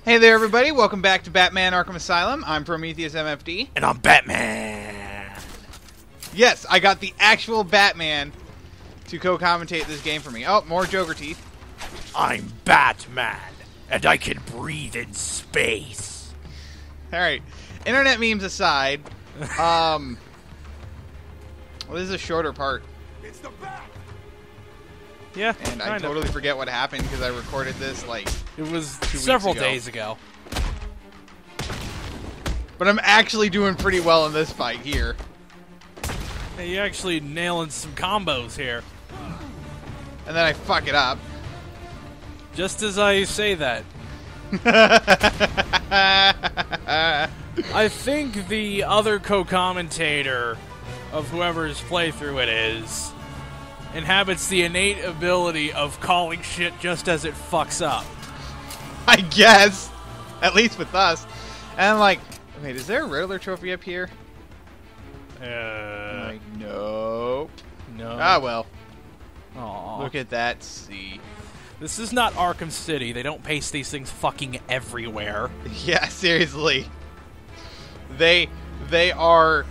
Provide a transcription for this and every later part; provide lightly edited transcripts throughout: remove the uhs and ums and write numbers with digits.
Hey there, everybody. Welcome back to Batman Arkham Asylum. I'm Prometheusmfd. And I'm Batman! Yes, I got the actual Batman to co-commentate this game for me. Oh, more Joker teeth. I'm Batman, and I can breathe in space. Alright, internet memes aside, well, this is a shorter part. It's the Bat! Yeah, And I totally forget what happened because I recorded this, like, It was 2 several weeks ago. days ago. But I'm actually doing pretty well in this fight here. Hey, you're actually nailing some combos here. And then I fuck it up. Just as I say that. I think the other co-commentator of whoever's playthrough it is inhabits the innate ability of calling shit just as it fucks up. I guess. At least with us. And I'm like, wait, is there a Riddler trophy up here? I'm like, nope. No. Ah, well. Aww. Look at that sea. This is not Arkham City. They don't paste these things fucking everywhere. Yeah, seriously. They are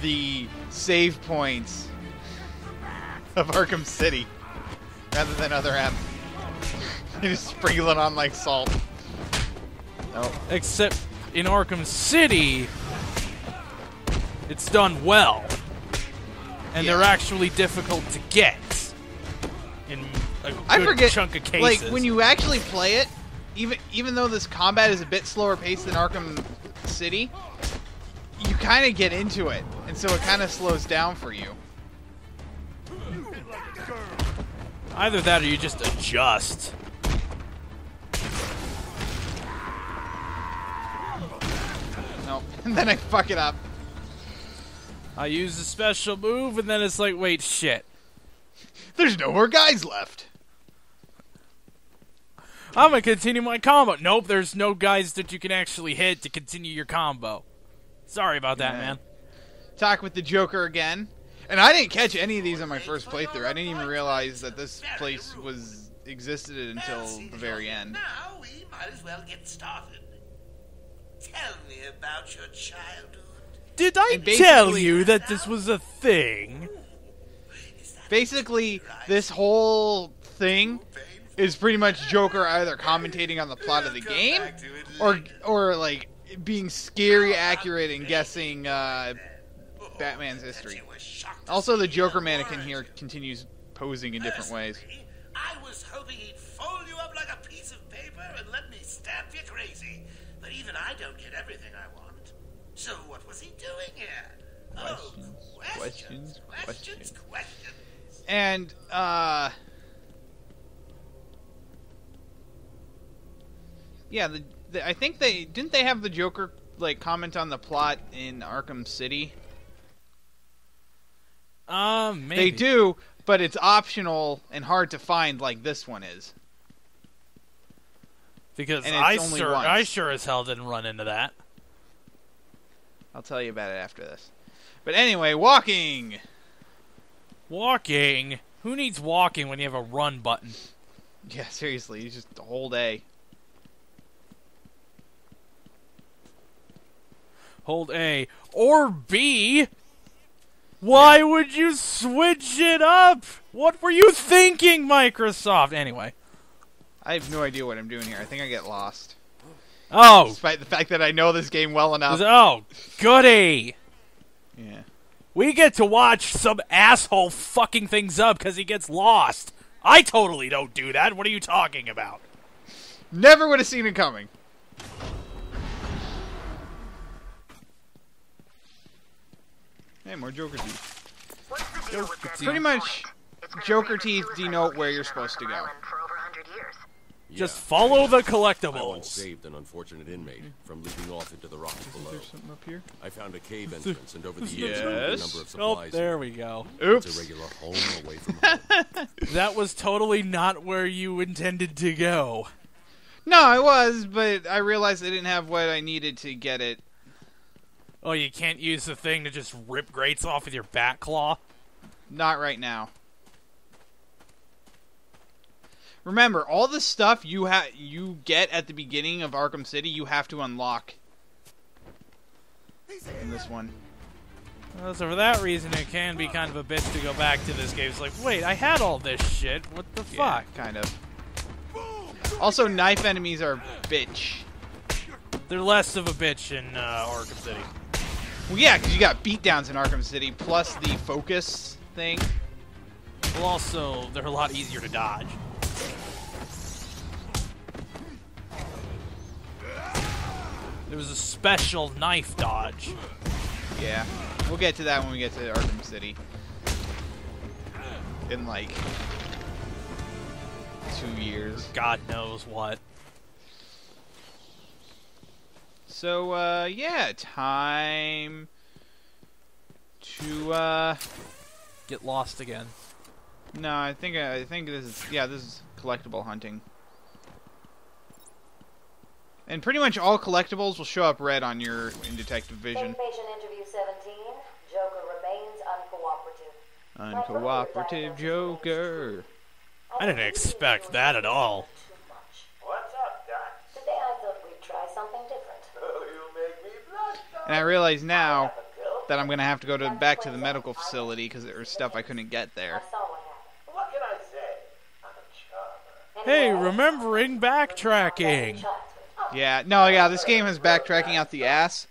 the save points of Arkham City rather than other apps. You just sprinkle it on like salt. Oh. Except in Arkham City, it's done well. And Yeah. they're actually difficult to get in a I good forget, chunk of cases. like, when you actually play it, even though this combat is a bit slower paced than Arkham City, you kind of get into it, and so it kind of slows down for you. Either that or you just adjust. Nope. And then I fuck it up. I use a special move, and then it's like, wait, shit. There's no more guys left. I'm gonna continue my combo. Nope, there's no guys that you can actually hit to continue your combo. Sorry about that, Yeah. man. Talk with the Joker again. And I didn't catch any of these on my first playthrough. I didn't even realize that this place existed until the very end. Now we might as well get started. Tell me about your childhood. Did I And basically- tell you that this was a thing? Basically, this whole thing is pretty much Joker either commentating on the plot of the game or like being scary accurate and guessing Batman's history. Also, the Joker mannequin here continues posing in different ways. I was hoping he'd fold you up like a piece of paper and let me stamp you crazy. But even I don't get everything I want. So what was he doing here? Questions. Questions. And, yeah, I think didn't they have the Joker, like, comment on the plot in Arkham City? Maybe. They do, but it's optional and hard to find like this one is. Because And it's only once. I sure as hell didn't run into that. I'll tell you about it after this. But anyway, walking! Walking? Who needs walking when you have a run button? Yeah, seriously, you just hold A. Hold A. Or B? Why would you switch it up? What were you thinking, Microsoft? Anyway. I have no idea what I'm doing here. I think I get lost. Oh. Despite the fact that I know this game well enough. Oh, goody. Yeah. We get to watch some asshole fucking things up because he gets lost. I totally don't do that. What are you talking about? Never would have seen it coming. Hey, more Joker teeth. Pretty much, Joker teeth denote where you're supposed to go. Just follow the I once collectibles. saved an unfortunate inmate from leaping off into the rocks below. There's something up here. I found a cave entrance, and over the Yes. years, a number of Oh, supplies. there we go. Oops. It's a regular home away from home. That was totally not where you intended to go. No, I was, but I realized I didn't have what I needed to get it. Oh, you can't use the thing to just rip grates off with your bat claw? Not right now. Remember, all the stuff you get at the beginning of Arkham City, you have to unlock in this one. Well, so for that reason, it can be kind of a bitch to go back to this game. It's like, wait, I had all this shit. What the fuck? Yeah, kind of. Also, knife enemies are bitch. They're less of a bitch in Arkham City. Well, yeah, because you got beatdowns in Arkham City, plus the focus thing. Well, also, they're a lot easier to dodge. There was a special knife dodge. Yeah. We'll get to that when we get to Arkham City. In, like, 2 years. God knows what. So, yeah, time to, Get lost again. No, I think this is collectible hunting. And pretty much all collectibles will show up red on your in Detective Vision. Information interview 17. Joker remains uncooperative. Uncooperative Joker. I didn't expect that at all. What's up, Doc? Today I thought we'd try something different. Oh, you make me blush. And I realize now that I'm going to have to go back to the medical facility because there was stuff I couldn't get there. I saw what happened. What can I say? I'm a charmer. Hey, remembering backtracking. Yeah, this game has backtracking out the ass.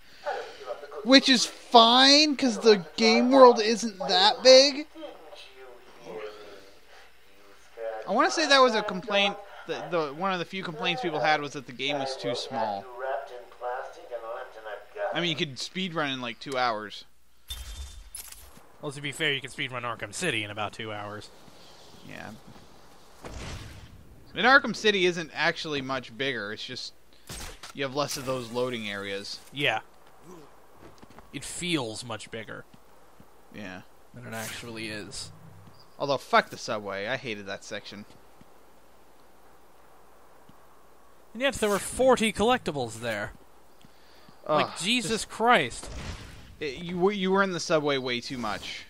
Which is fine, because the game world isn't that big. I want to say that was a complaint, one of the few complaints people had was that the game was too small. I mean, you could speedrun in like 2 hours. Well, to be fair, you can speedrun Arkham City in about 2 hours. Yeah. And Arkham City isn't actually much bigger, it's just you have less of those loading areas. Yeah. It feels much bigger. Yeah. Than it actually is. Although, fuck the subway. I hated that section. And yet there were 40 collectibles there. Like, Jesus Christ. You were in the subway way too much.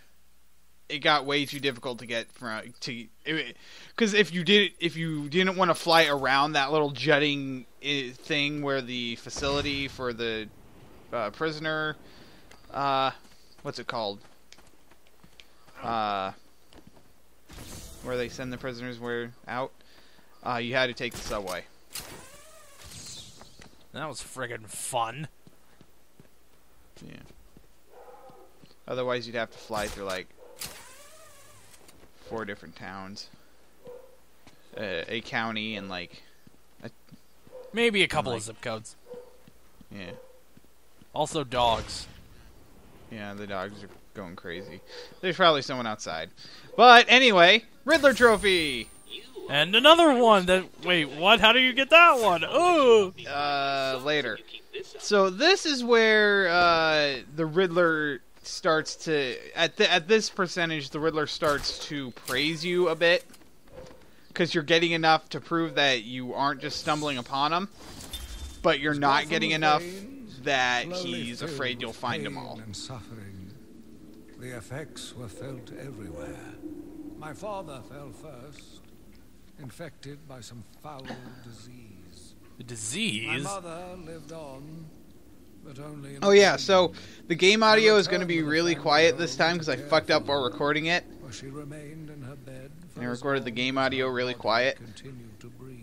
It got way too difficult to get because if you didn't want to fly around that little jutting thing where the facility for the prisoner, what's it called? Where they send the prisoners out. You had to take the subway. That was friggin' fun. Yeah. Otherwise, you'd have to fly through like 4 different towns, a county, and like maybe a couple of zip codes. Yeah. Also dogs. Yeah, the dogs are going crazy. There's probably someone outside. But anyway, Riddler trophy. And another one that... Wait, what? How do you get that one? Ooh! Later. So this is where the Riddler starts to... At this percentage, the Riddler starts to praise you a bit. Because you're getting enough to prove that you aren't just stumbling upon him. But you're not getting enough that he's afraid you'll find them all. And suffering. The effects were felt everywhere. My father fell first, infected by some foul disease. The disease? My mother lived on, but only in Oh yeah, so the game audio is going to be really quiet this time because I fucked up while recording it. She remained in her bed and I recorded the game audio really quiet. Continued to breathe.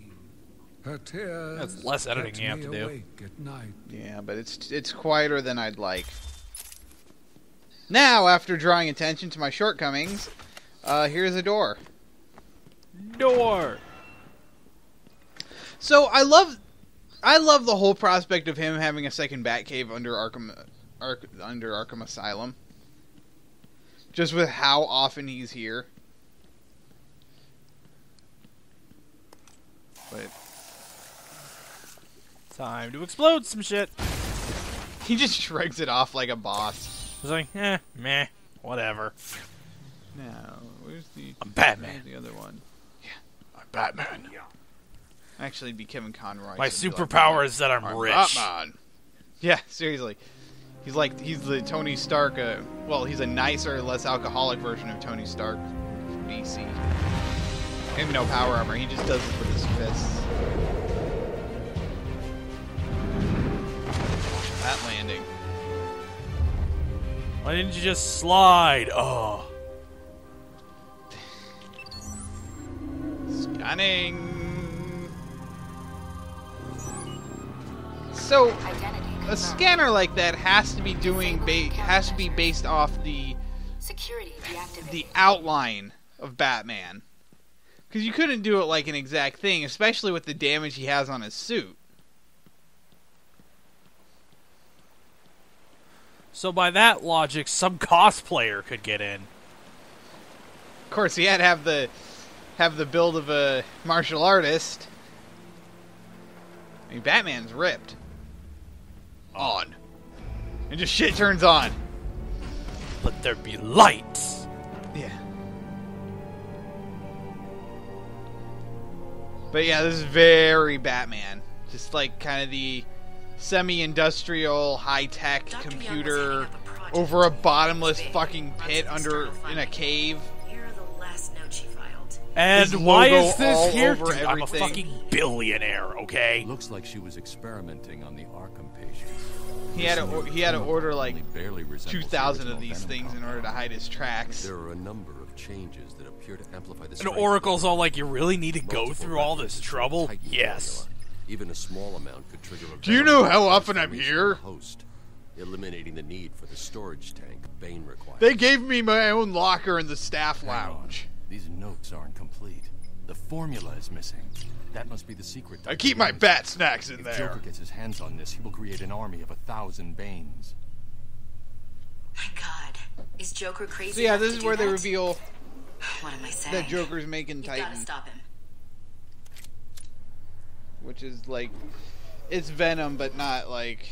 Her tears. That's less editing you have to do. At night. Yeah, but it's quieter than I'd like. Now, after drawing attention to my shortcomings, here's a door. Door. So I love the whole prospect of him having a second Batcave under Arkham Asylum. Just with how often he's here. But time to explode some shit. He just shrugs it off like a boss. He's like, meh, whatever. Now, where's the... I'm Batman. Where's the other one? Yeah, I'm Batman. Actually, it'd be Kevin Conroy. My superpower is that I'm rich. Batman. Yeah, seriously. He's the Tony Stark, well, he's a nicer, less alcoholic version of Tony Stark from DC. Maybe no power armor, he just does it with his fists. That landing. Why didn't you just slide? Oh. Scanning. So, a scanner like that has to be based off the outline of Batman. Because you couldn't do it like an exact thing, especially with the damage he has on his suit. So by that logic, some cosplayer could get in. Of course, he had to have the build of a martial artist. I mean, Batman's ripped. On. And just shit turns on. Let there be light. Yeah. But yeah, this is very Batman. Just like kind of the semi-industrial, high-tech computer over a bottomless fucking pit in a cave. Here are the last notes she filed. And His why logo is this all here? over Dude, I'm a everything. fucking billionaire, okay? Looks like she was experimenting on the Arkham patients. He had to order like Only barely resembles the 2,000 of original these Venom things in order to hide his tracks. There are a number of changes that appear to amplify the And strength Oracle's of all like, you really need to go multiple through all this references to the trouble? Titan Yes. formula. Even a small amount could trigger a Do you venom know how often I'm transformation here? of the host, eliminating the need for the storage tank Bane requires. They gave me my own locker in the staff Hang on. lounge. These notes aren't complete. The formula is missing. That must be the secret. I keep my bat snacks in If there. Joker gets his hands on this, he will create an army of 1,000 Banes. My God, is Joker crazy? So yeah, enough this to is do where they that? reveal What am I saying? that Joker's making You've got to Titan, stop him. which is like, it's Venom, but not like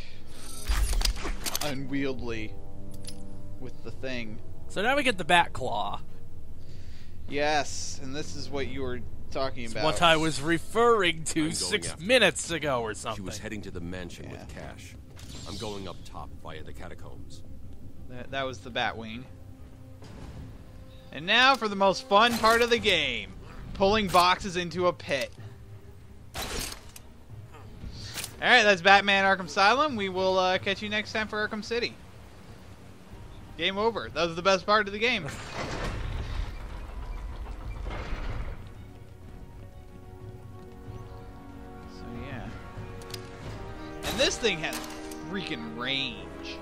unwieldy with the thing. So now we get the Bat Claw. Yes, and this is what you were talking It's about. what I was referring to going 6 after minutes ago or She something. was heading to the mansion Yeah. with cash. I'm going up top via the catacombs. That was the Batwing. And now for the most fun part of the game. Pulling boxes into a pit. Alright, that's Batman Arkham Asylum. We will catch you next time for Arkham City. Game over. That was the best part of the game. So yeah. And this thing has freaking range.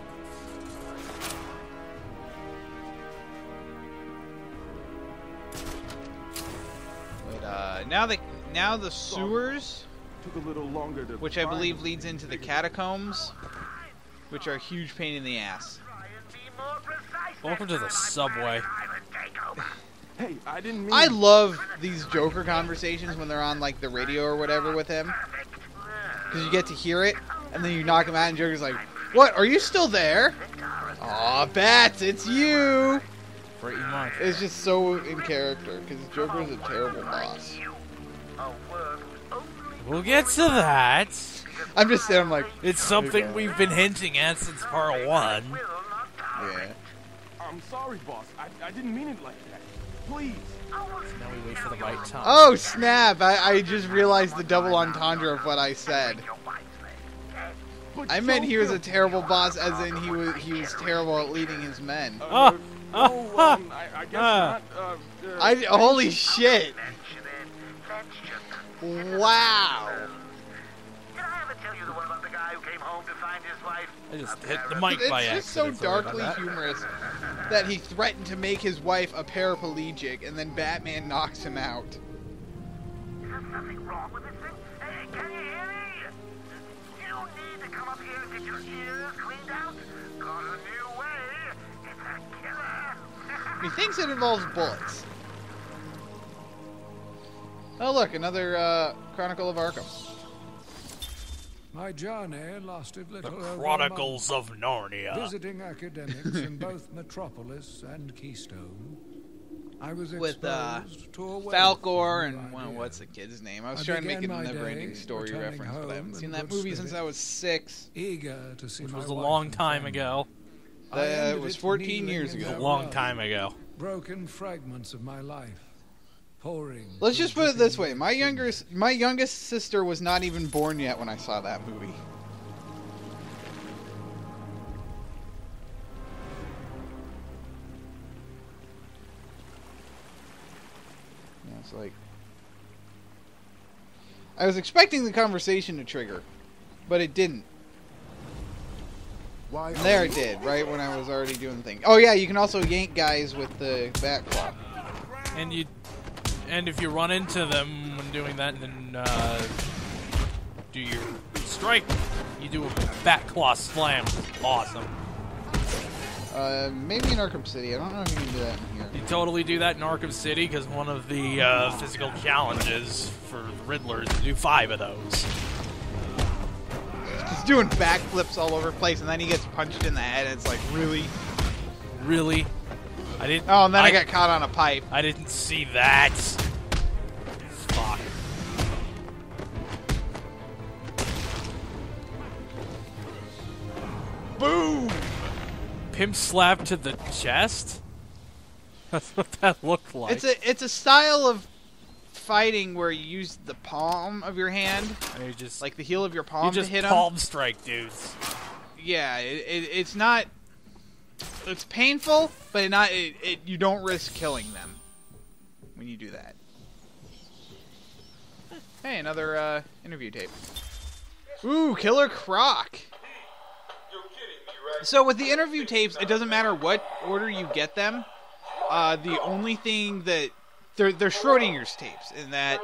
But now the sewers, Took a little longer to which I find believe them. leads into the catacombs, which are a huge pain in the ass. Welcome to the subway. Hey, I didn't mean. I love these Joker conversations when they're on like the radio or whatever with him, because you get to hear it, and then you knock him out, and Joker's like, "What? Are you still there? Aw, Bats, it's you." Pretty much. It's just so in character, because Joker's a terrible boss. We'll get to that. I'm just saying, I'm like, It's something we've been hinting at since part 1. yeah. I'm sorry, boss. I didn't mean it like that. Please. Now we wait for the right time. Oh snap! I just realized the double entendre of what I said. But I meant he was a Joker- terrible boss, as in he was terrible at leading his men. Ah, no, I guess ah. not. Holy shit! Wow! Did I ever tell you the one about the guy who came home to find his wife? I just hit the mic by It's accident. just so sorry about darkly that. humorous that he threatened to make his wife a paraplegic, and then Batman knocks him out. There's something wrong with this thing. Hey, can you hear me? You need to come up here and get your ears cleaned out. Got a new way. It's a killer. He thinks it involves bullets. Oh look, another Chronicle of Arkham. My journey lasted The little over a Chronicles month. of Narnia. Visiting academics in both Metropolis and Keystone, I was With exposed to a wealth Falcor of and new well, ideas. what's the kid's name? I was I trying to make began it a my never-ending day story returning reference, but I haven't home seen in that good movie since I spirits. was 6. Eager to see Which my was a wife long and time family. ago. I It ended was it 14 kneeling years in ago. A their long row, time ago. Broken fragments of my life. pouring. Let's through just put it this dripping way: fingers. my youngest sister was not even born yet when I saw that movie. Yeah, it's like I was expecting the conversation to trigger, but it didn't. Why? And there it did, right when I was already doing the thing. Oh yeah, you can also yank guys with the bat claw. And if you run into them when doing that, then do your strike. You do a bat claw slam. Awesome. Maybe in Arkham City. I don't know if you can do that in here. You totally do that in Arkham City because one of the physical challenges for the Riddler is to do 5 of those. He's doing backflips all over the place, and then he gets punched in the head. And it's like, really? Really? I didn't. Oh, and then I got caught on a pipe. I didn't see that. Fuck. Boom! Pimp slap to the chest? That's what that looked like. It's a style of fighting where you use the palm of your hand, And you just like the heel of your palm, just to hit palm them. strike dudes. Yeah, it's not. It's painful, but you don't risk killing them when you do that. Hey, another interview tape. Ooh, Killer Croc. So with the interview tapes, it doesn't matter what order you get them. The only thing that they're Schrodinger's tapes in that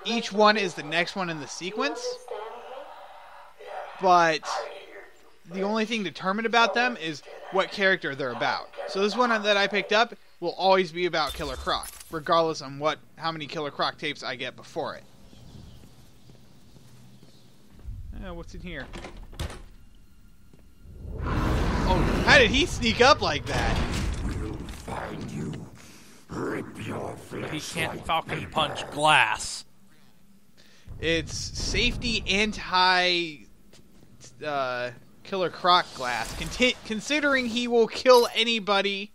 each one is the next one in the sequence. But the only thing determined about them is what character they're about. So this one that I picked up will always be about Killer Croc, regardless on how many Killer Croc tapes I get before it. What's in here? Oh, how did he sneak up like that? We'll find you. Rip your flesh. He can't falcon punch glass. It's safety anti Killer Croc glass. Considering he will kill anybody,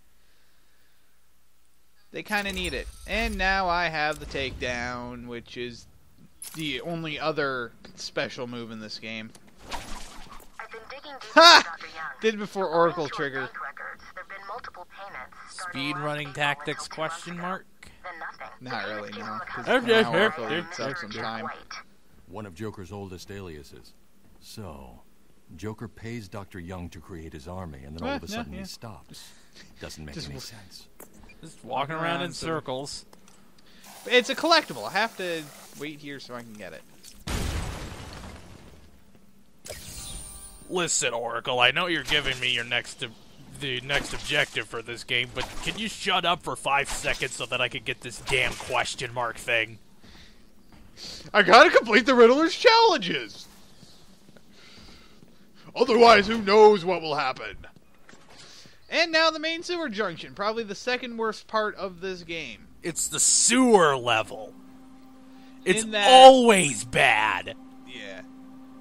they kind of need it. And now I have the takedown, which is the only other special move in this game. I've been digging deep Ha! into Dr. Young. Did before Oracle trigger. Bank records. There've been multiple payments. Speed running tactics question mark? Then nothing. Not really, no. 'Cause Okay, now Oracle eats up some time. One of Joker's oldest aliases. So, Joker pays Dr. Young to create his army, and then all of a sudden he stops. Doesn't make any sense. Just walking around in circles. It's a collectible. I have to wait here so I can get it. Listen, Oracle, I know you're giving me the next objective for this game, but can you shut up for 5 seconds so that I can get this damn question mark thing? I gotta complete the Riddler's challenges! Otherwise, who knows what will happen? And now the main sewer junction, probably the second worst part of this game. It's the sewer level. It's In that- always bad. Yeah.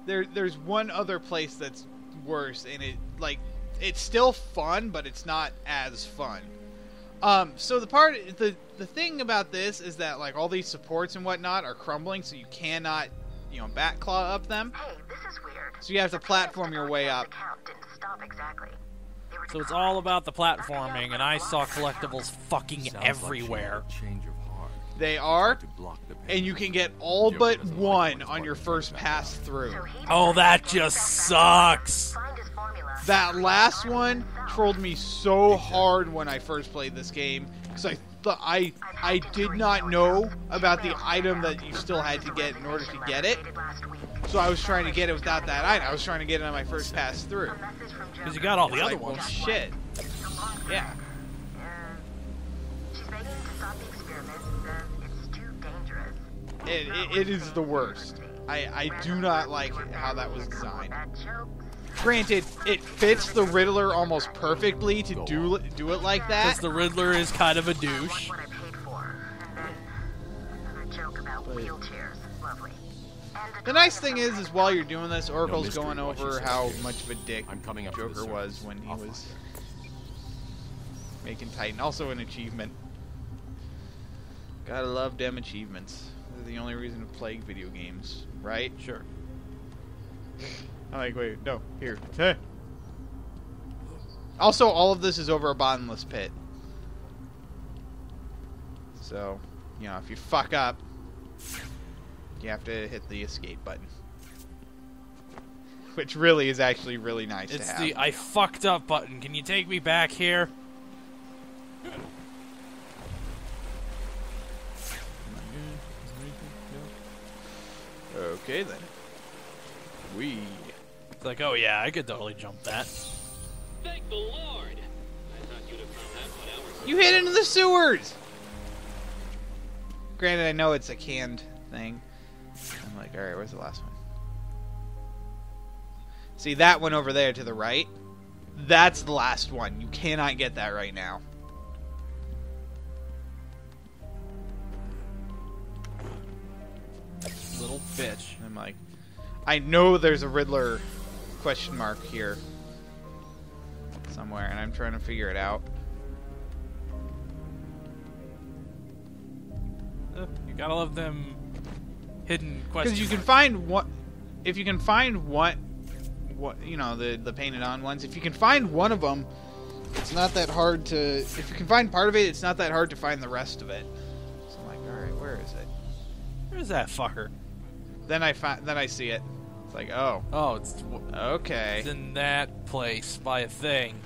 There's one other place that's worse, and it's still fun, but it's not as fun. So the thing about this is that like all these supports and whatnot are crumbling, so you cannot, bat claw up them. Hey, this is weird. So you have to platform your way up. Account didn't stop exactly. They were So it's all about the platforming, and I saw collectibles fucking Sounds everywhere. Like change of heart. They are, To block the pain. and you can get all but one on your first pass through. Oh, that just sucks. Find his formula. That last one trolled me so hard when I first played this game because I thought I did not know about the item that you still had to get in order to get it. So I was trying to get it without that item. I was trying to get it on my first pass through. Because you got all the other Like, well, ones. shit. Yeah. She's begging to stop the experiment. Says it's too dangerous. It is the worst. I do not like how that was designed. That joke. Granted, it fits the Riddler almost perfectly to do it like that. Because the Riddler is kind of a douche. What I paid for. And then another joke about wheelchairs. Lovely. And The nice thing is while you're doing this, Oracle's mystery going why she over said how so. much of a dick I'm coming up to the Joker was surface. when he I'll was find making Titan. Also an achievement. Gotta love them achievements. They're the only reason to play video games, right? Sure. I'm like, wait, no, here. Hey. Also, all of this is over a bottomless pit. So, you know, if you fuck up, you have to hit the escape button. Which really is actually really nice to have. It's the I fucked up button. Can you take me back here? Okay, then. It's like, oh yeah, I could totally jump that. Thank the Lord. I thought you'd have found that 1 hour. You hit into the sewers! Granted, I know it's a canned thing. I'm like, alright, where's the last one? See, that one over there to the right? That's the last one. You cannot get that right now. Little bitch. I'm like, I know there's a Riddler question mark here somewhere, and I'm trying to figure it out. You gotta love them hidden questions. Because you can find one. If you can find what you know, the painted on ones. If you can find one of them, it's not that hard to. If you can find part of it, it's not that hard to find the rest of it. So I'm like, all right, where is it? Where's that fucker? Then I see it. It's like, oh. Oh, it's okay. It's in that place by a thing.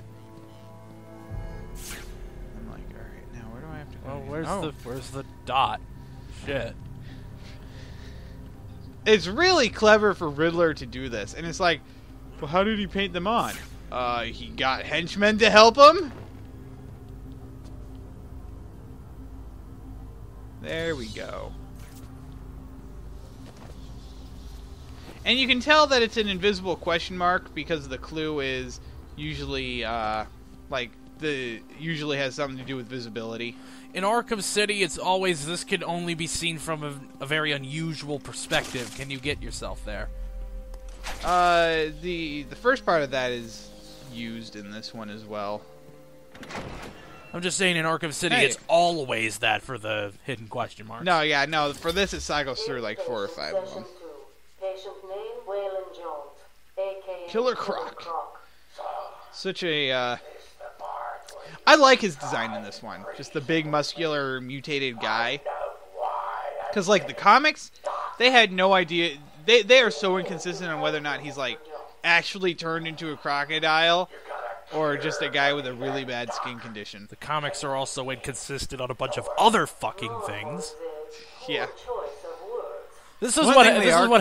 I'm like, all right, now where do I have to go? Well, where's the dot? Shit. It's really clever for Riddler to do this, and it's like, well, how did he paint them on? He got henchmen to help him? There we go. And you can tell that it's an invisible question mark because the clue is usually, usually has something to do with visibility. In Arkham City, it's always, this can only be seen from a very unusual perspective. Can you get yourself there? The first part of that is used in this one as well. I'm just saying in Arkham City, it's always that for the hidden question marks. No, yeah, no, for this it cycles through like 4 or 5 of them. Patient name, Waylon Jones, a.k.a. Killer Croc. Such a, I like his design in this one. Just the big, muscular, mutated guy. Because, like, the comics, they had no idea. They are so inconsistent on whether or not he's, like, actually turned into a crocodile or just a guy with a really bad skin condition. The comics are also inconsistent on a bunch of other fucking things. Yeah. This is what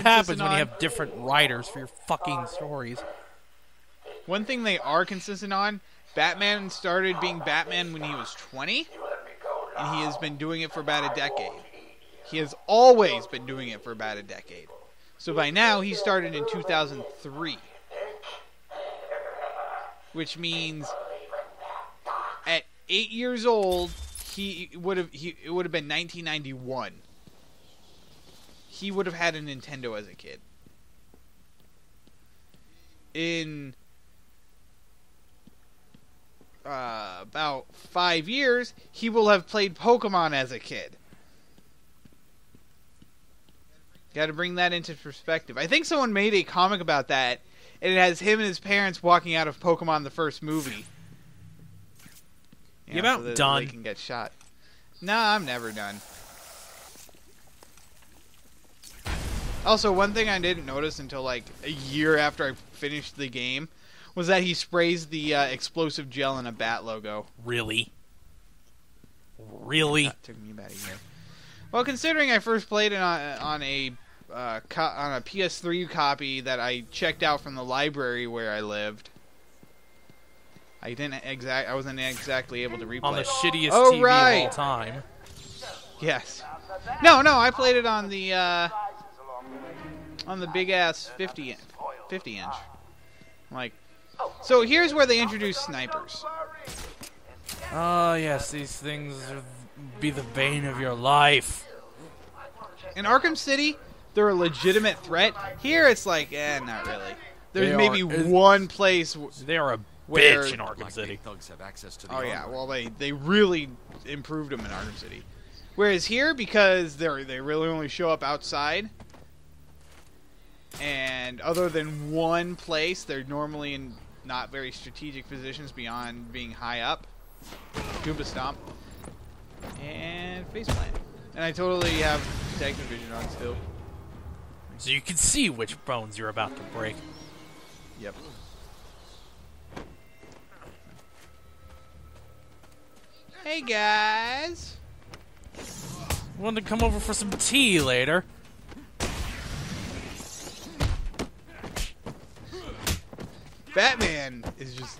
happens when you have different writers for your fucking stories. One thing they are consistent on, Batman started being Batman when he was 20, and he has been doing it for about a decade. He has always been doing it for about a decade. So by now, he started in 2003. Which means, at 8 years old, it would have been 1991. He would have had a Nintendo as a kid. In about 5 years, he will have played Pokemon as a kid. Got to bring that into perspective. I think someone made a comic about that, and it has him and his parents walking out of Pokemon the first movie. You about so done? They can get shot. No, I'm never done. Also, one thing I didn't notice until like a year after I finished the game was that he sprays the explosive gel in a bat logo. Really? Really? That took me about a year. Well, considering I first played it on a PS3 copy that I checked out from the library where I lived, I wasn't exactly able to replay on the it. shittiest TV of all time. Yes. No, I played it on the big ass 50 inch. Like, so here's where they introduce snipers. Oh yes, these things be the bane of your life. In Arkham City, they're a legitimate threat. Here, it's like, not really. There's maybe one place they are a where bitch in Arkham City. Thugs have access to the oh yeah, armory. well they really improved them in Arkham City. Whereas here, because they really only show up outside, and other than one place, they're normally in not very strategic positions beyond being high up. Goomba Stomp. And Faceplant. And I totally have detective vision on still. So you can see which bones you're about to break. Yep. Hey guys! Wanted to come over for some tea later. Batman is just...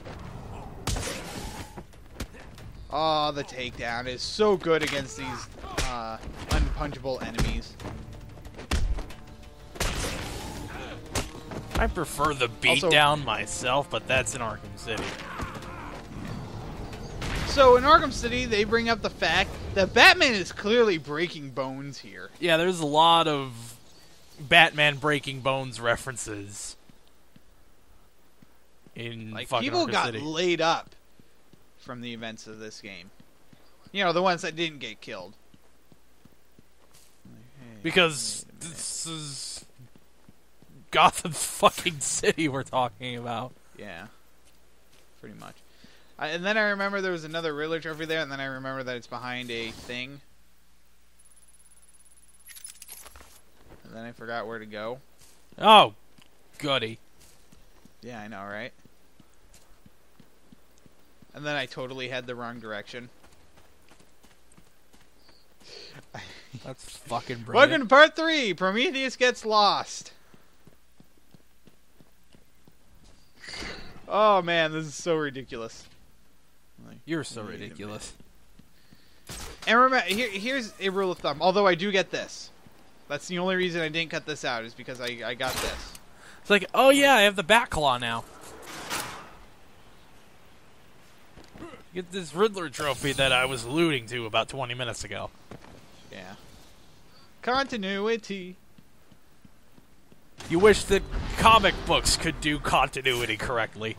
Oh, the takedown is so good against these unpunchable enemies. I prefer the beatdown myself, but that's in Arkham City. So in Arkham City, they bring up the fact that Batman is clearly breaking bones here. Yeah, there's a lot of Batman breaking bones references in fucking people Arkham got City. laid up from the events of this game. You know, the ones that didn't get killed. Because this is Gotham fucking City we're talking about. Yeah, pretty much. And then I remember there was another Riddler trophy there, and then I remember that it's behind a thing. And then I forgot where to go. Oh, goody. Yeah, I know, right? And then I totally had the wrong direction. That's fucking brilliant. Welcome to part 3. Prometheus gets lost. Oh man, this is so ridiculous. You're so ridiculous. And remember, here's a rule of thumb. Although I do get this. That's the only reason I didn't cut this out, is because I got this. It's like, oh yeah, I have the Batclaw now. Get this Riddler trophy that I was alluding to about 20 minutes ago. Yeah. Continuity. You wish that comic books could do continuity correctly.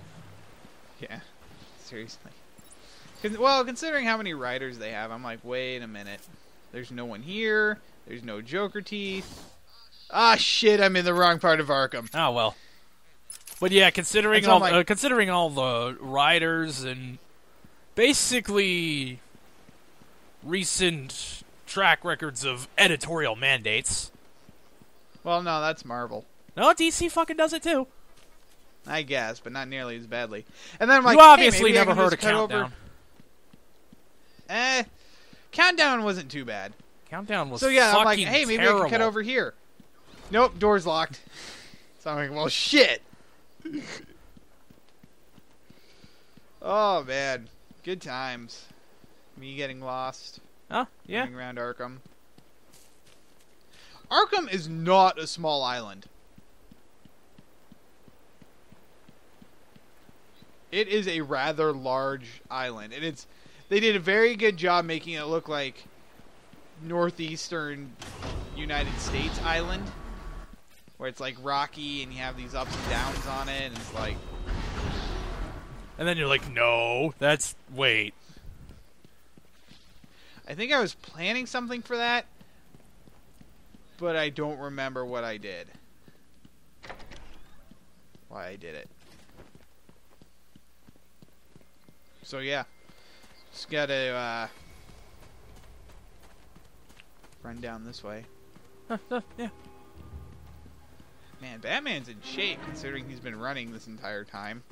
Yeah. Seriously. Well, considering how many writers they have, I'm like, wait a minute. There's no one here. There's no Joker teeth. Ah, shit, I'm in the wrong part of Arkham. Oh, well. But yeah, considering so all considering all the writers and basically recent track records of editorial mandates. Well, no, that's Marvel. No, DC fucking does it too. I guess, but not nearly as badly. And then I'm like, you obviously hey, never heard of Countdown. Countdown wasn't too bad. Countdown was so yeah, fucking I'm like, hey, maybe terrible. I can cut over here. Nope, door's locked. So I'm like, well, shit. Oh man, good times. Me getting lost. Oh yeah. Running around Arkham. Arkham is not a small island. It is a rather large island, and they did a very good job making it look like northeastern United States island, where it's like rocky and you have these ups and downs on it, and it's like. And then you're like, no, wait. I think I was planning something for that, but I don't remember what I did. Why I did it. So yeah, just gotta run down this way. Yeah. Man, Batman's in shape considering he's been running this entire time.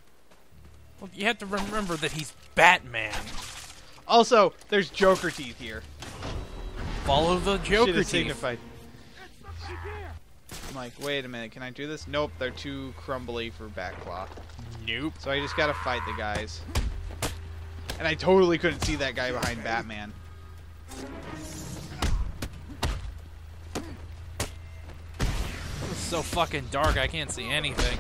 Well, you have to remember that he's Batman. Also, there's Joker teeth here. Follow the Joker teeth. Signified. I'm like, wait a minute, can I do this? Nope, they're too crumbly for Batclaw. Nope. So I just gotta fight the guys. And I totally couldn't see that guy behind Batman. It's so fucking dark, I can't see anything.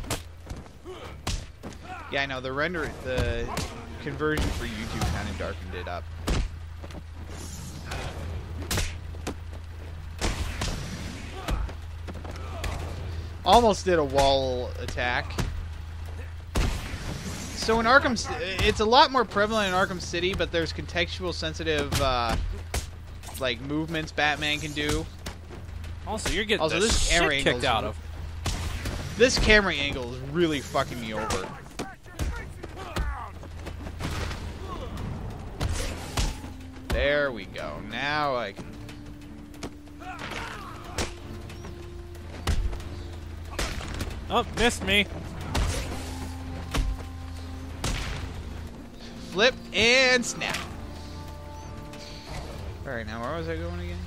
Yeah, I know, the conversion for YouTube kind of darkened it up. Almost did a wall attack. So in Arkham, it's a lot more prevalent in Arkham City, but there's contextual sensitive like movements Batman can do. Also, you're getting Also, the this shit camera kicked angle's- out of. This camera angle is really fucking me over. There we go. Now I can. Oh, missed me. Flip and snap. Alright, now where was I going again?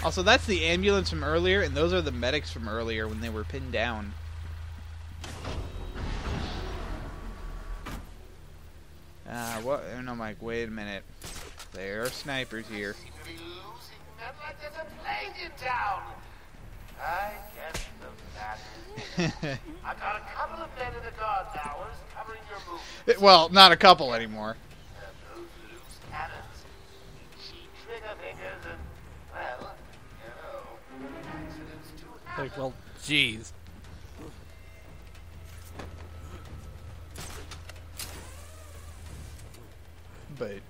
Also, that's the ambulance from earlier, and those are the medics from earlier when they were pinned down. What? And I'm like, wait a minute. There are snipers here. There's a plane in town. I guess the matter. I got a couple of men in the guard towers covering your movement. Well, not a couple anymore. Those loose cannons, cheap trigger fingers, and, well, you know, accidents do happen. Like, well, jeez. But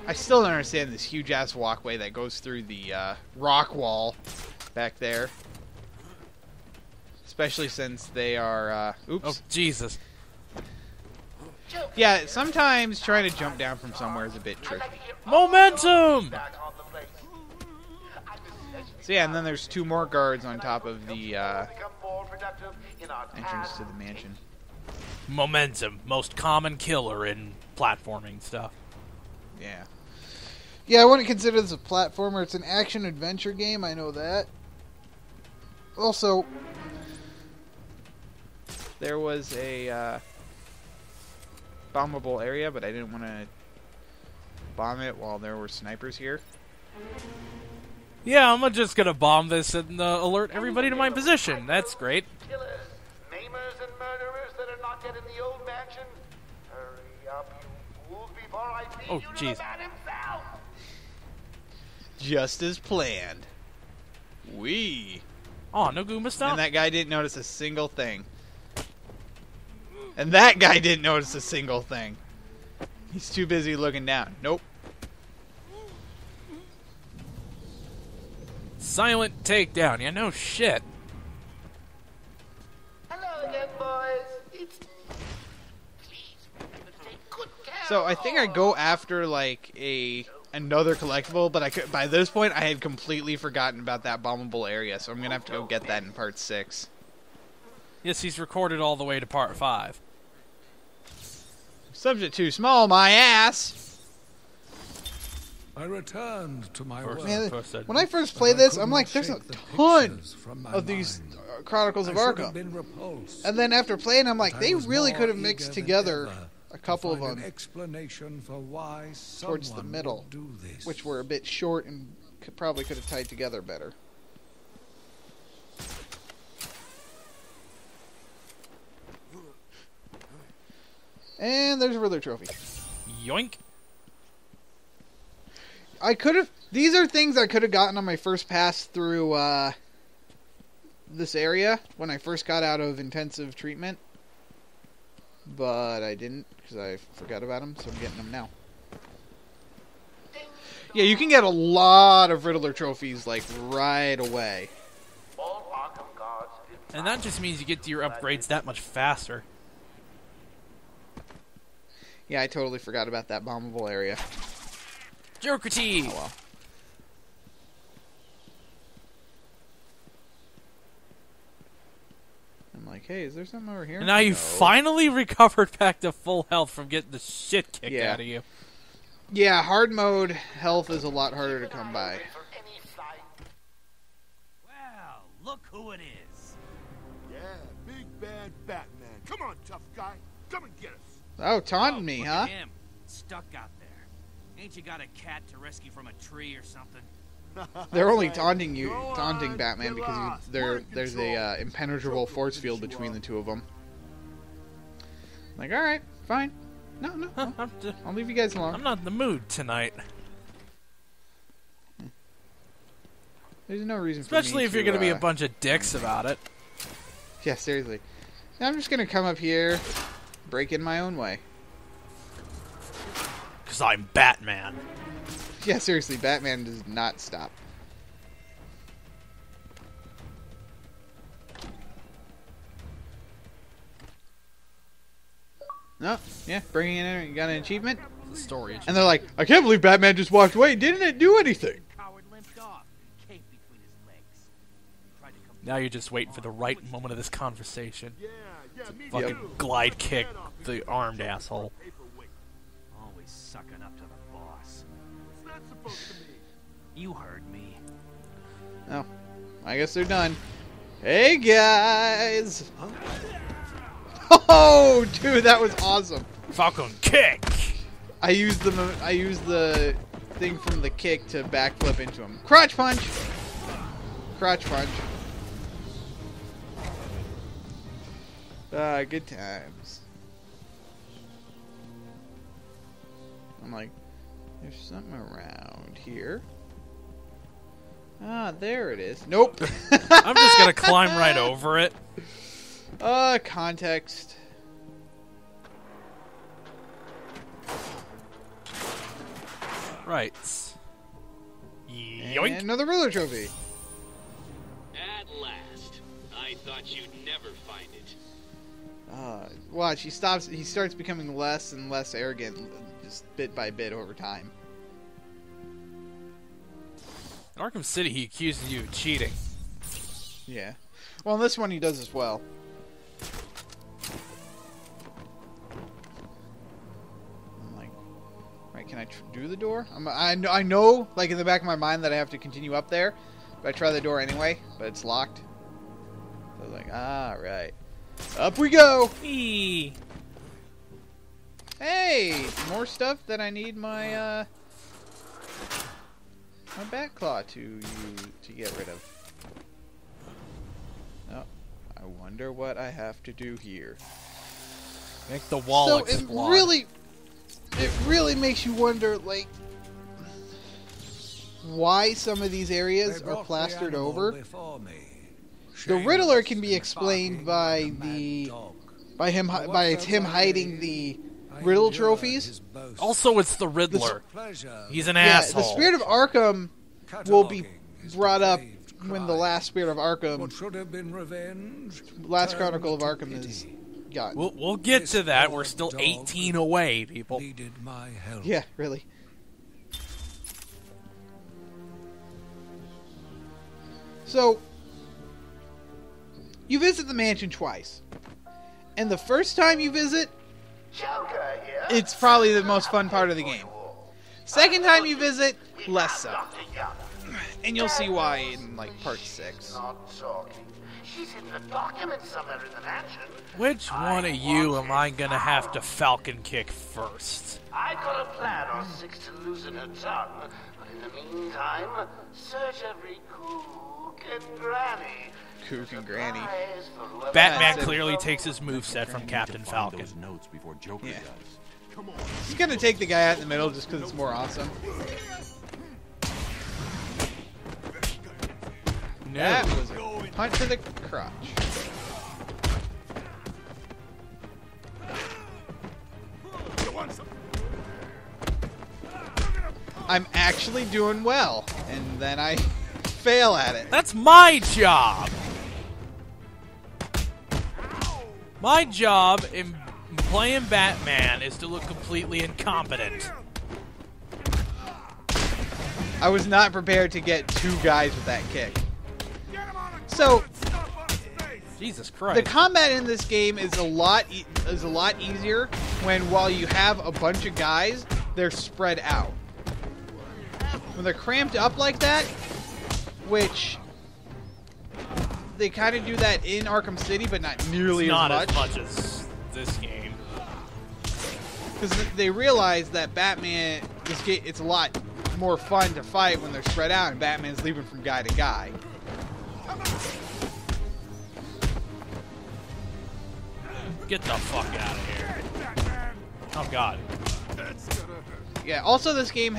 I still don't understand this huge ass walkway that goes through the rock wall back there. Especially since they are, oops. Oh, Jesus. Yeah, sometimes trying to jump down from somewhere is a bit tricky. Momentum! So yeah, and then there's two more guards on top of the entrance to the mansion. Momentum. Most common killer in platforming stuff. Yeah. Yeah, I wouldn't consider this a platformer. It's an action-adventure game, I know that. Also, there was a bombable area, but I didn't want to bomb it while there were snipers here. Yeah, I'm just gonna bomb this and alert everybody to my position. That's great. Killers, maimers, and murderers that are not yet in the old mansion. Hurry up, you fools, before I feed Oh, you to jeez. the man himself. Just as planned. Wee. Oh, no Goomba stuff? And that guy didn't notice a single thing. And that guy didn't notice a single thing. He's too busy looking down. Nope. Silent takedown. Yeah, no shit. Hello again, boys. It's me. Please, remember to take good care. So I think I go after like another collectible, but by this point I had completely forgotten about that bombable area, so I'm gonna have to go get that in part 6. Yes, he's recorded all the way to part 5. Subject too small, my ass. I returned to my work. Man, when I first played this, I'm like, there's a ton of these Chronicles of Arkham. And then after playing, I'm like, they really could have mixed together a couple of them towards the middle, which were a bit short and probably could have tied together better. And there's a Riddler trophy. Yoink. I could have... These are things I could have gotten on my first pass through this area when I first got out of intensive treatment. But I didn't because I forgot about them, so I'm getting them now. Yeah, you can get a lot of Riddler trophies, like, right away. And that just means you get to your upgrades that much faster. Yeah, I totally forgot about that bombable area. Joker T! Oh well. I'm like, hey, is there something over here? And now you finally recovered back to full health from getting the shit kicked out of you. Yeah, hard mode health is a lot harder to come by. Well, look who it is. Yeah, big bad Batman. Come on, tough guy. Come and get us. Oh, taunting me, Look huh? at him. Stuck out there. Ain't you got a cat to rescue from a tree or something? They're only taunting Batman because there's a impenetrable force field between the two of them. Like, all right, fine. No, I'll leave you guys alone. I'm not in the mood tonight. There's no reason Especially for me if you're going to be a bunch of dicks about it. Yeah, seriously. I'm just going to come up here, break in my own way. Because I'm Batman. Yeah, seriously, Batman does not stop. No, yeah, bringing it in, you got an achievement? The story. And they're like, I can't believe Batman just walked away. Didn't it do anything? Now you're just waiting for the right moment of this conversation. Yeah, to me fucking too. glide kick the armed asshole. Always sucking up to the boss. What's that supposed to mean? You heard me. Oh, I guess they're done. Hey, guys! Oh, dude, that was awesome. Falcon kick! I used the thing from the kick to backflip into him. Crotch punch! Crotch punch. Good times. I'm like, there's something around here. Ah, there it is. Nope. I'm just gonna climb right over it. Context. Right. Yoink. And another Riddler trophy. At last. I thought you'd never find it. Watch, he starts becoming less and less arrogant, just bit by bit over time. In Arkham City, he accuses you of cheating. Yeah. Well, in this one, he does as well. I'm like, right, can I do the door? I know, like, in the back of my mind that I have to continue up there, but I try the door anyway, but it's locked. So I was like, ah, right. Up we go! Eee. Hey! More stuff that I need my, my bat claw to get rid of. Oh, I wonder what I have to do here. Make the wall explode. It really makes you wonder, like, why some of these areas are plastered over. The Riddler can be explained by him hiding the Riddle trophies. Also, it's the Riddler. He's an asshole. The Spirit of Arkham will be brought up when the last Spirit of Arkham, last Chronicle of Arkham is gotten. We'll get to that. We're still 18 away, people. Yeah, really. So, you visit the mansion twice. And the first time you visit, it's probably the most fun part of the game. Second time you visit, less so. And you'll see why in, like, part 6. Which one of you am I gonna have to Falcon kick first? I've got a plan or 6 to loosen her tongue, but in the meantime, search every kook and granny. Kook and granny. Batman clearly takes his moveset from Captain Falcon. Those notes before Joker does. Come on. He's gonna take the guy out in the middle just because it's more awesome. No. That was a punch to the crotch. I'm actually doing well, and then I fail at it. That's my job! My job in playing Batman is to look completely incompetent. I was not prepared to get 2 guys with that kick. So, Jesus Christ. the combat in this game is a lot easier while you have a bunch of guys, they're spread out. When they're cramped up like that, which they kind of do that in Arkham City, but not nearly Not as much. as this game. Because they realize that Batman, it's a lot more fun to fight when they're spread out, and Batman's leaping from guy to guy. Get the fuck out of here. Oh god. Yeah. Also, this game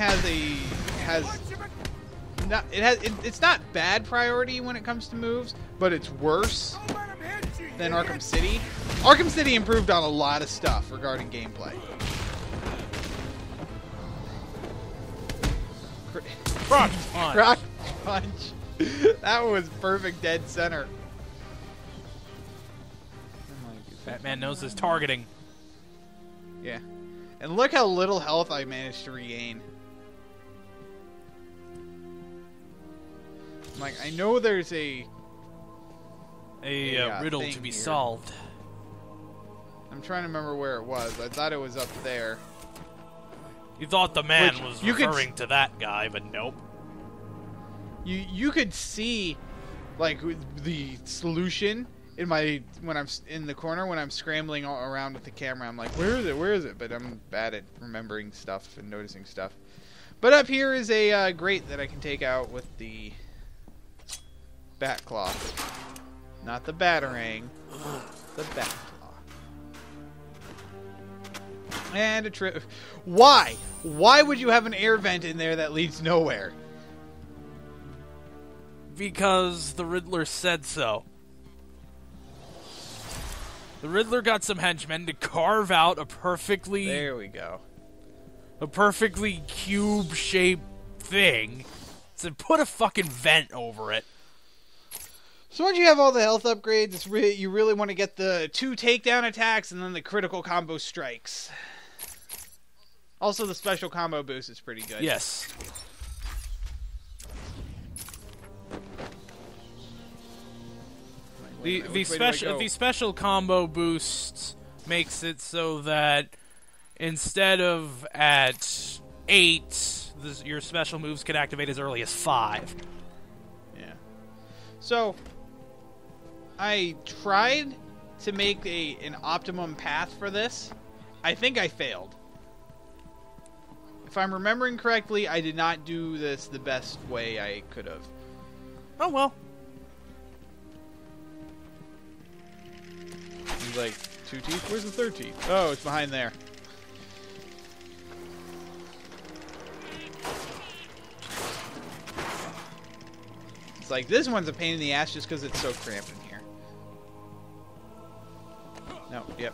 it's not bad priority when it comes to moves, but it's worse than Arkham City. Arkham City improved on a lot of stuff regarding gameplay. Croc punch. Croc punch. That was perfect dead center. Batman knows his targeting. Yeah. And look how little health I managed to regain. I'm like, I know there's a riddle to be here. solved. I'm trying to remember where it was. I thought it was up there. You thought the man Which was you could referring to that guy, but nope. You could see like the solution in my when I'm in the corner when I'm scrambling all around with the camera. I'm like, where is it? Where is it? But I'm bad at remembering stuff and noticing stuff. But up here is a grate that I can take out with the bat claw, not the batarang, the bat claw. And a trip. Why? Why would you have an air vent in there that leads nowhere? Because the Riddler said so. The Riddler got some henchmen to carve out a perfectly... There we go. A perfectly cube-shaped thing. So put a fucking vent over it. So once you have all the health upgrades, you really want to get the 2 takedown attacks and then the critical combo strikes. Also, the special combo boost is pretty good. Yes. The special combo boost makes it so that instead of at 8, your special moves can activate as early as 5. Yeah. So I tried to make an optimum path for this. I think I failed. If I'm remembering correctly, I did not do this the best way I could have. Oh well. He's like, 2 teeth? Where's the 3rd teeth? Oh, it's behind there. It's like, this one's a pain in the ass just because it's so cramped in here. No, yep.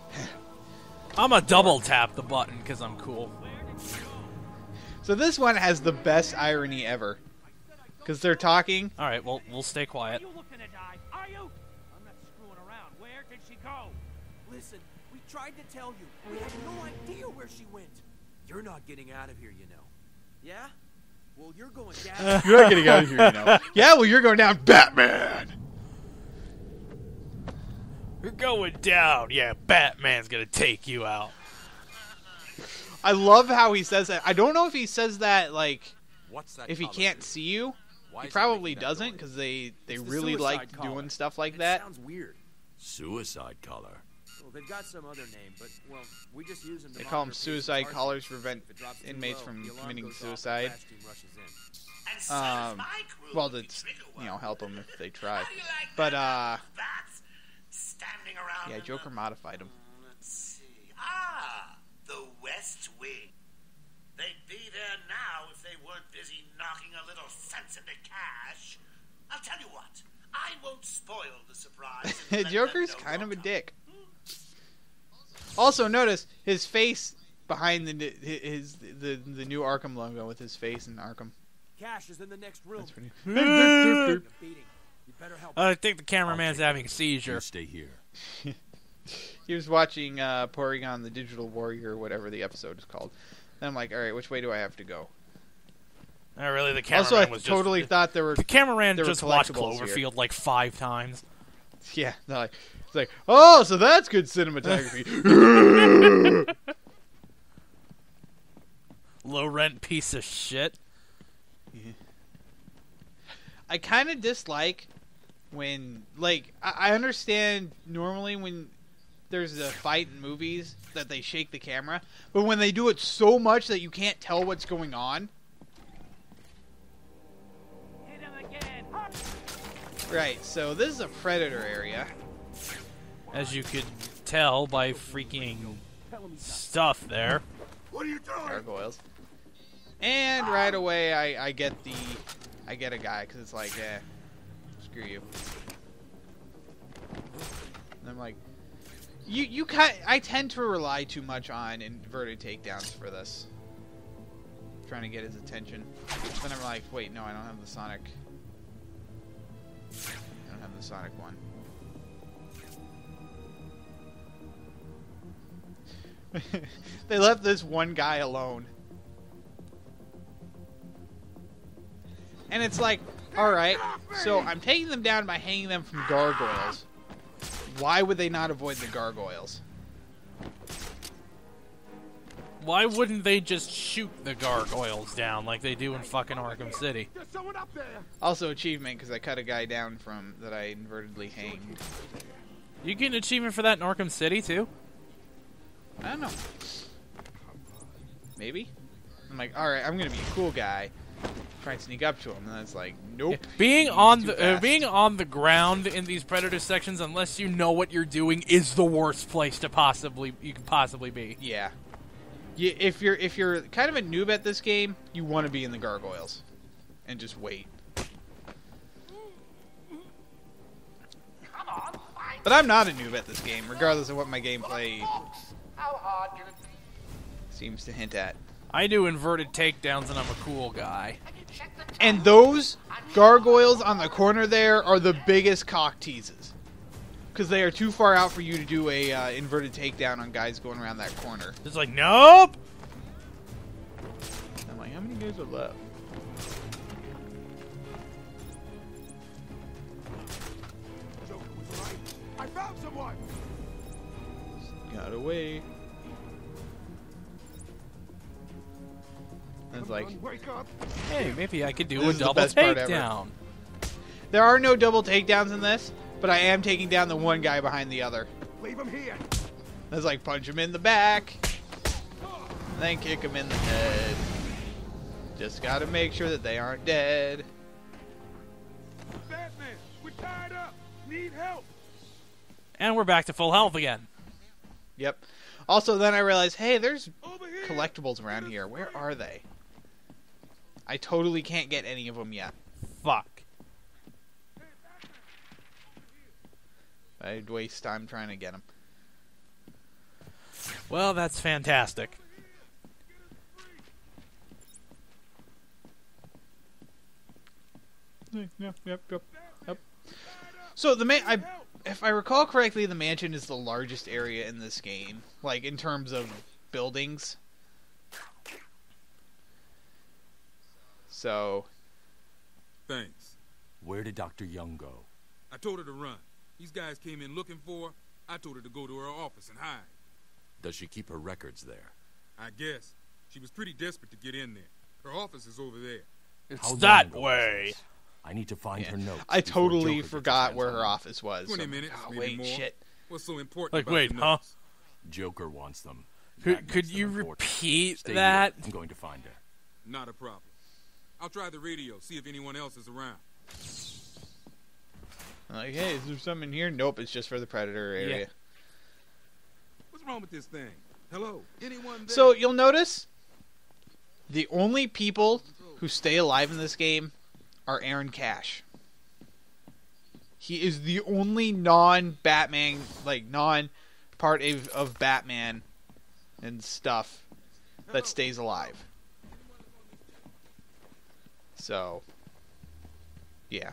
I'm a double tap the button because I'm cool. So this one has the best irony ever. Because they're talking. Alright, well, we'll stay quiet. Are you looking to die? Are you? I'm not screwing around. Where did she go? Listen, we tried to tell you. We had no idea where she went. You're not getting out of here, you know. Yeah? Well, you're going down. You're not getting out of here, you know. Yeah, well, you're going down, Batman. You're going down. Yeah, Batman's gonna take you out. I love how he says that. I don't know if he says that, like, if he can't see you. He probably doesn't, because they really like doing stuff like that. Sounds weird. Suicide collar. Well, they've got some other name, but, well, we just use them to They call them suicide collars to prevent inmates from committing suicide. Well, to, help them if they try. But, yeah, Joker modified them. Let's see. The West Wing. They'd be there now if they weren't busy knocking a little sense into cash. I'll tell you what. I won't spoil the surprise. Joker's kind of a dick. Also, notice his face behind the new Arkham logo with his face in Arkham. Cash is in the next room. That's pretty. I think the cameraman's having a seizure. You stay here. He was watching Porygon the Digital Warrior, or whatever the episode is called. And I'm like, all right, which way do I have to go? Really, the cameraman also, I was totally thought there were. The cameraman just watched collectibles Cloverfield here. like 5 times. Yeah, it's like, oh, so that's good cinematography. Low rent piece of shit. Yeah. I kind of dislike when, like, I understand normally when there's a fight in movies that they shake the camera, but when they do it so much that you can't tell what's going on. Hit him again. Right, so this is a Predator area. As you could tell by freaking stuff there. What are you doing? Gargoyles. And right away I get a guy, because it's like, screw you. And I'm like, I tend to rely too much on inverted takedowns for this. trying to get his attention. Then I'm like, wait, no, I don't have the Sonic. I don't have the Sonic one. They left this one guy alone. And it's like, alright, so I'm taking them down by hanging them from gargoyles. Why would they not avoid the gargoyles? Why wouldn't they just shoot the gargoyles down like they do in fucking Arkham City? Also achievement, because I cut a guy down from that I invertedly hanged. You get an achievement for that in Arkham City, too? I don't know. Maybe? I'm like, alright, I'm gonna be a cool guy. Try and sneak up to him, and then it's like, nope. Being on the ground in these Predator sections, unless you know what you're doing, is the worst place to you can possibly be. Yeah. If you're kind of a noob at this game, you want to be in the gargoyles, and just wait. But I'm not a noob at this game, regardless of what my gameplay seems to hint at. I do inverted takedowns, and I'm a cool guy. And those gargoyles on the corner there are the biggest cock teases. Because they are too far out for you to do a inverted takedown on guys going around that corner. It's like, nope! I'm like, how many guys are left? Joker was right. I found someone! Gotta wait. And it's like, Wake up. Hey, maybe I could do This a is the double best part ever. takedown. There are no double takedowns in this, but I am taking down the one guy behind the other. Leave him here. It's like, punch him in the back, then kick him in the head. Just gotta make sure that they aren't dead. Batman, we're tied up. Need help. And we're back to full health again. Yep. Also, then I realized, hey, there's collectibles around here. Where are they? I totally can't get any of them yet. Fuck. I'd waste time trying to get them. Well, that's fantastic. Yep. So if I recall correctly, the mansion is the largest area in this game, like in terms of buildings. So. Thanks. Where did Dr. Young go? I told her to run. These guys came in looking for her. I told her to go to her office and hide. Does she keep her records there? I guess. She was pretty desperate to get in there. Her office is over there. It's that way. I need to find her notes. I totally forgot where her office was. 20 minutes, maybe wait, more. shit. What's so important Like, about wait, the huh? notes? Joker wants them. Could you repeat Stay that? Here. I'm going to find her. Not a problem. I'll try the radio, see if anyone else is around. I'm like, hey, is there something in here? Nope, it's just for the Predator area. Yeah. What's wrong with this thing? Hello? Anyone there? So you'll notice the only people who stay alive in this game are Aaron Cash. He is the only non-Batman, like non-part of Batman and stuff that stays alive. So, yeah.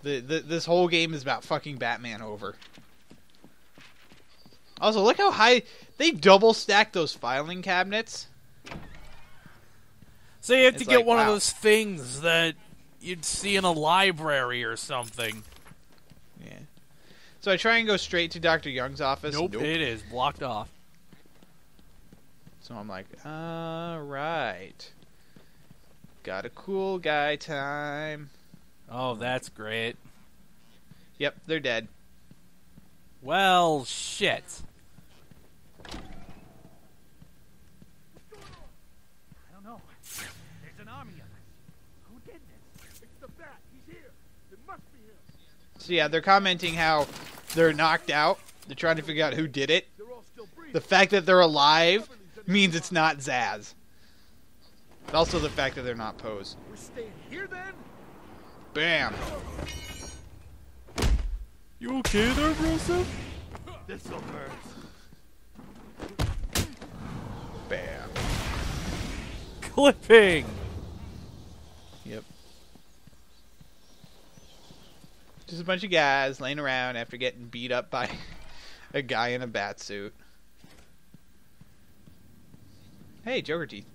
This whole game is about fucking Batman over. Also, look how high they double stacked those filing cabinets. So you have to It's get like, one of wow. those things that you'd see in a library or something. Yeah. So I try and go straight to Dr. Young's office. Nope, it is blocked off. So I'm like, alright. Got a cool guy time. Oh, that's great. Yep, they're dead. Well, shit. I don't know. There's an army of us. Who did this? It's the Bat. He's here. It must be him. So yeah, they're commenting how they're knocked out. They're trying to figure out who did it. They're all still breathing. The fact that they're alive means it's not Zaz. But also the fact that they're not posed. We're staying here then? Bam. You okay there, Russell? This'll hurt. Bam. clipping. Yep. Just a bunch of guys laying around after getting beat up by a guy in a bat suit. Hey, Joker teeth.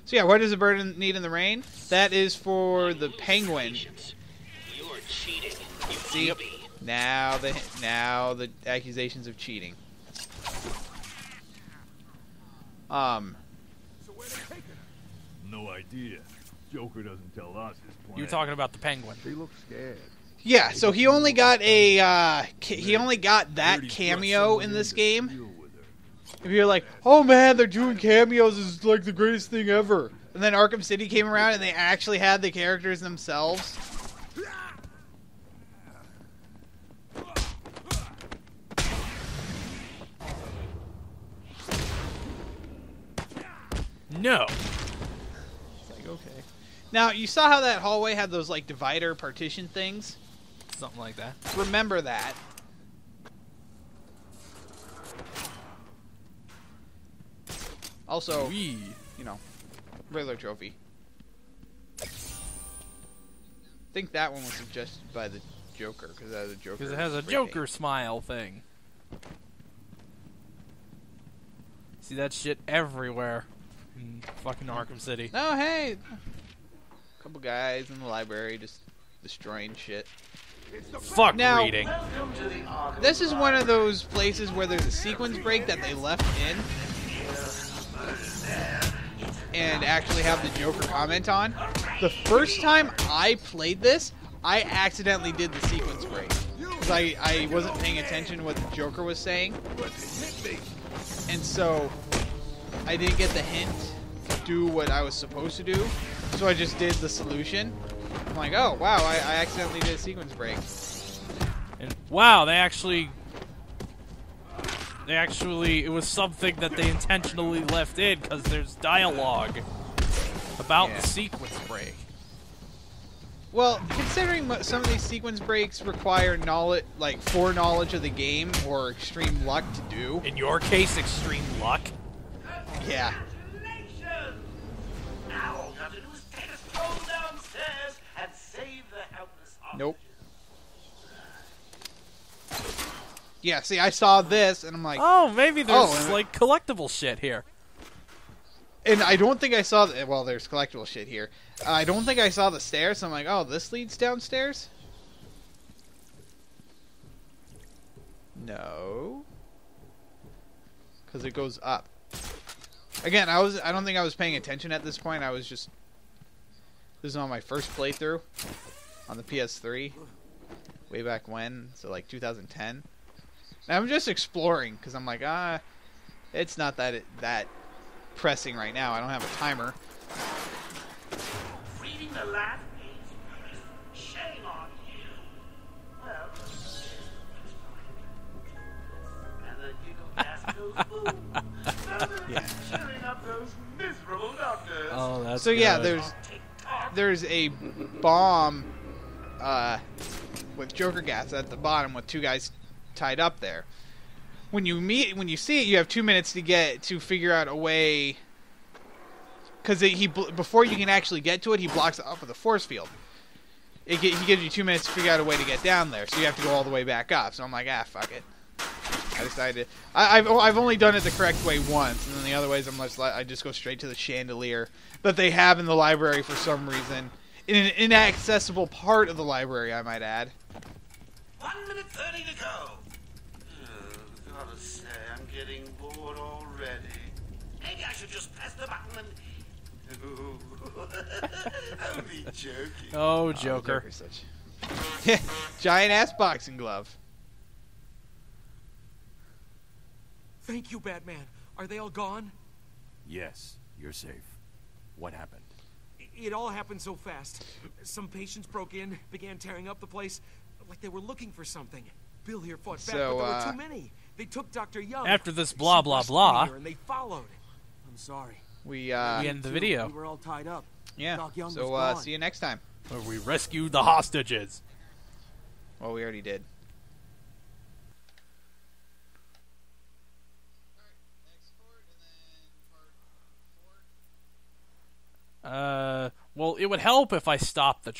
So yeah, what does a bird need in the rain? That is for the penguin. You're cheating. You See, now the accusations of cheating. No idea. Joker doesn't tell us his plan. You're talking about the penguin. They look scared. Yeah, so he only got that cameo in this game. If you're like, oh man, they're doing cameos, is like the greatest thing ever. And then Arkham City came around and they actually had the characters themselves. No. It's like, okay. Now, you saw how that hallway had those like divider partition things? Something like that. Remember that. Also, you know, regular trophy. I think that one was suggested by the Joker because it has a Joker. Because it has a Joker smile thing. See that shit everywhere in fucking Arkham City. Oh, hey! A couple guys in the library just destroying shit. Fuck now, reading. This is one of those places where there's a sequence break that they left in and actually have the Joker comment on. The first time I played this, I accidentally did the sequence break. Because I wasn't paying attention to what the Joker was saying. And so I didn't get the hint to do what I was supposed to do. So I just did the solution. I'm like, oh, wow, I accidentally did a sequence break. And wow, they actually, it was something that they intentionally left in because there's dialogue about the sequence break. Well, considering some of these sequence breaks require knowledge, like foreknowledge of the game or extreme luck to do. In your case, extreme luck. Yeah. Now all you have to do is take a stroll downstairs and save the helpless hostages. Nope. Yeah, see, I saw this, and I'm like... Oh, maybe there's, like, collectible shit here. And I don't think I saw... Well, there's collectible shit here. I don't think I saw the stairs, so I'm like, oh, this leads downstairs? No. Because it goes up. Again, I don't think I was paying attention at this point. I was just... This is on my first playthrough on the PS3. Way back when, so like 2010. Now I'm just exploring because I'm like, it's not that pressing right now. I don't have a timer. Reading the last page, shame on you. Well, and the giggle gas goes boom. Yeah. Cheering up those miserable doctors. Oh, that's so good. Yeah, there's a bomb with Joker gas at the bottom with two guys tied up there. When you see it, you have 2 minutes to figure out a way, because before you can actually get to it, he blocks it up with a force field. He gives you 2 minutes to figure out a way to get down there, so you have to go all the way back up. So I'm like, fuck it. I decided I've only done it the correct way once, and then the other ways I just go straight to the chandelier that they have in the library for some reason, in an inaccessible part of the library, I might add. 1 minute 30 to go. Gotta say, I'm getting bored already. Maybe I should just press the button and... Ooh. I'm be joking. Oh, Joker. Joker's such... Giant ass boxing glove. Thank you, Batman. Are they all gone? Yes, you're safe. What happened? It all happened so fast. Some patients broke in, began tearing up the place, like they were looking for something. Bill here fought back, but there were too many. They took Dr. Young. After this blah blah blah, and they followed. I'm sorry. We end the video. We were all tied up. Yeah. Doc Young was So gone. see you next time. Where we rescued the hostages. Well, we already did. Well, it would help if I stopped the